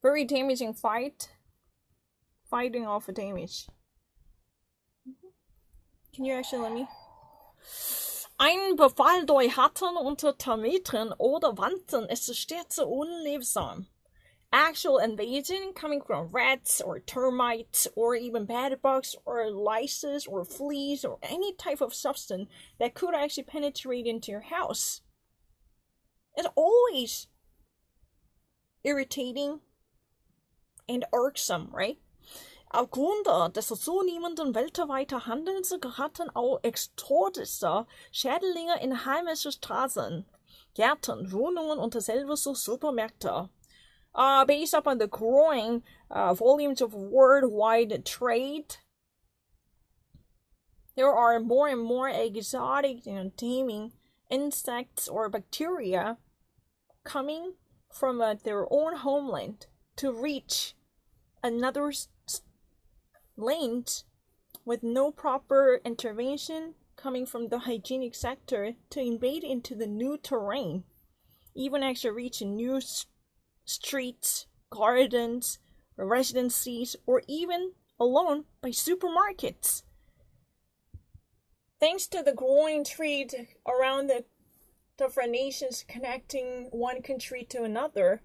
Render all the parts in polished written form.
Very damaging fighting off a damage. Can you actually let me? Ein Befall durch Hatten unter Termiten oder Wanzen ist stets unliebsam. Actual invasion coming from rats or termites or even bedbugs or lices or fleas or any type of substance that could actually penetrate into your house. It's always irritating and irksome, right? Aufgrund des zunehmenden weltweiten Handels geraten auch exotische Schädlinge in heimische Straßen, Gärten, Wohnungen und selbst Supermärkte. Based upon the growing volumes of worldwide trade, there are more and more exotic, taming insects or bacteria coming from their own homeland to reach another land with no proper intervention coming from the hygienic sector to invade into the new terrain, even actually reach new streets, gardens, residencies, or even alone by supermarkets. Thanks to the growing trade around the different nations connecting one country to another,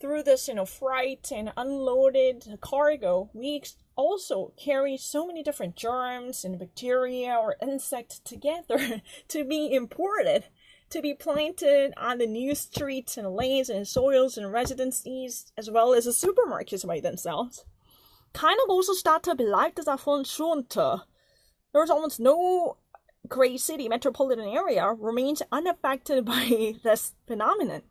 through this, freight and unloaded cargo, we also carry so many different germs and bacteria or insects together to be imported, to be planted on the new streets and lanes and soils and residencies, as well as the supermarkets by themselves. Keine große Stadt bleibt davon schonte. There's almost no great city, metropolitan area remains unaffected by this phenomenon.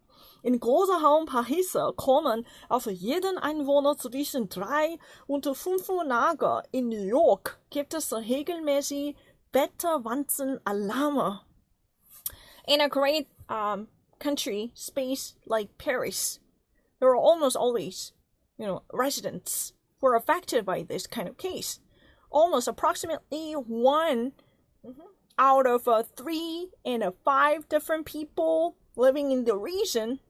In großer Raum Paris kommen auf jeden Einwohner zwischen 3 und 5 Tage. In New York gibt es regelmäßig Wetterwanzenalarme. In a great country space like Paris, there are almost always, residents who are affected by this kind of case. Almost approximately 1 out of 3 and 5 different people living in the region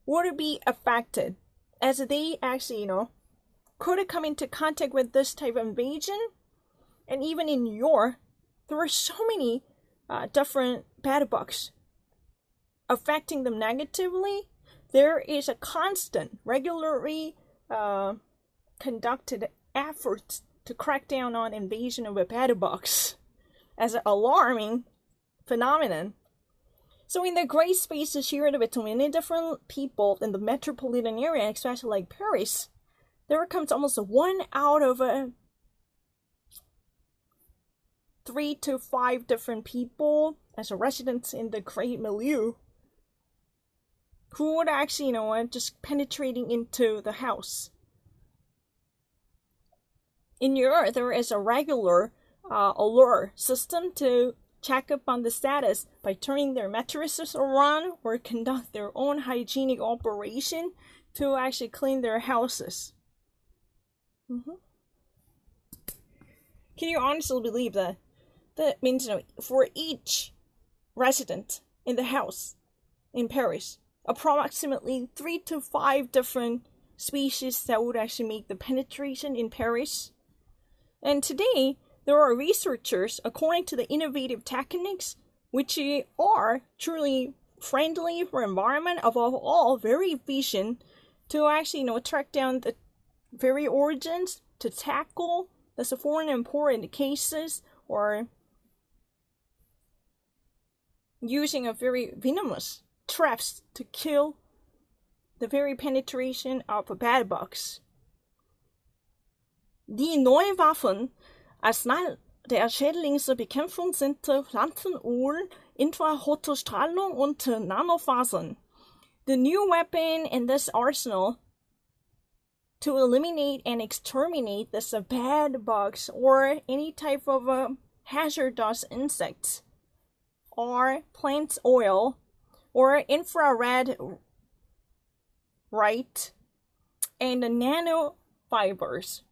would be affected, as they actually, could come into contact with this type of invasion. And even in New York, there are so many different bedbugs affecting them negatively. There is a constant, regularly conducted effort to crack down on invasion of bedbugs as an alarming phenomenon. So in the great spaces shared between many different people in the metropolitan area, especially like Paris, there comes almost 1 out of 3 to 5 different people as a residents in the great milieu who would actually, just penetrating into the house. In Europe, there is a regular alert system to check up on the status by turning their mattresses around or conduct their own hygienic operation to actually clean their houses. Can you honestly believe that? That means, for each resident in the house in Paris, approximately 3 to 5 different species that would actually make the penetration in Paris. And today, there are researchers, according to the innovative techniques, which are truly friendly for environment, above all, very efficient, to actually, track down the very origins, to tackle the foreign important cases, or using a very venomous traps to kill the very penetration of bedbugs. Die neuen Waffen Arsenal der Schädlingsbekämpfung sind Pflanzenöl, Infrarotstrahlung und Nanofasern. The new weapon in this arsenal to eliminate and exterminate the bad bugs or any type of hazardous insects are plant oil or infrared light and nanofibers.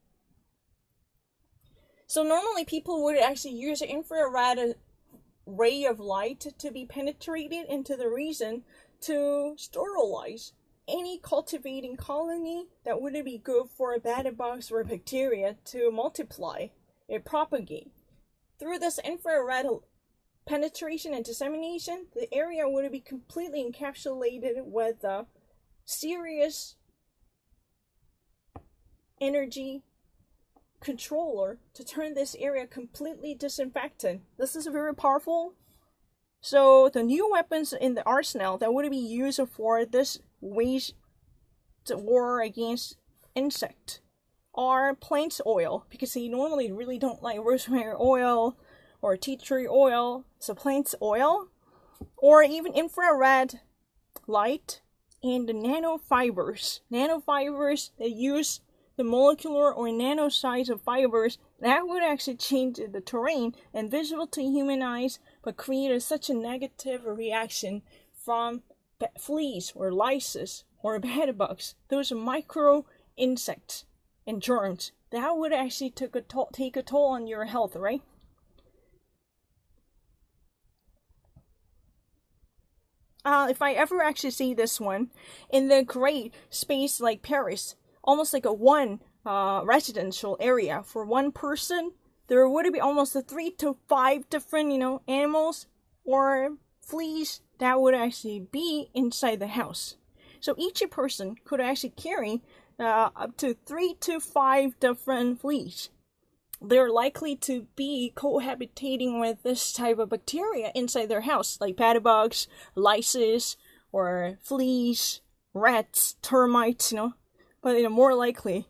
So normally people would actually use an infrared ray of light to be penetrated into the region to sterilize any cultivating colony that wouldn't be good for bed bugs or bacteria to multiply and propagate. Through this infrared penetration and dissemination, the area would be completely encapsulated with a serious energy controller to turn this area completely disinfectant. This is very powerful. So the new weapons in the arsenal that would be used for this wage war against insect are plant oil, because they normally really don't like rosemary oil or tea tree oil, so plant oil, or even infrared light and the nanofibers. Nanofibers that use the molecular or nano size of fibers that would actually change the terrain and visible to human eyes, but create such a negative reaction from fleas or lice or bedbugs. Those micro insects and germs that would actually take a toll on your health, right? If I ever actually see this one in the great space like Paris, almost like a one residential area for one person, there would be almost 3 to 5 different, animals or fleas that would actually be inside the house. So each person could actually carry up to 3 to 5 different fleas. They're likely to be cohabitating with this type of bacteria inside their house, like bedbugs, lice, or fleas, rats, termites, but more likely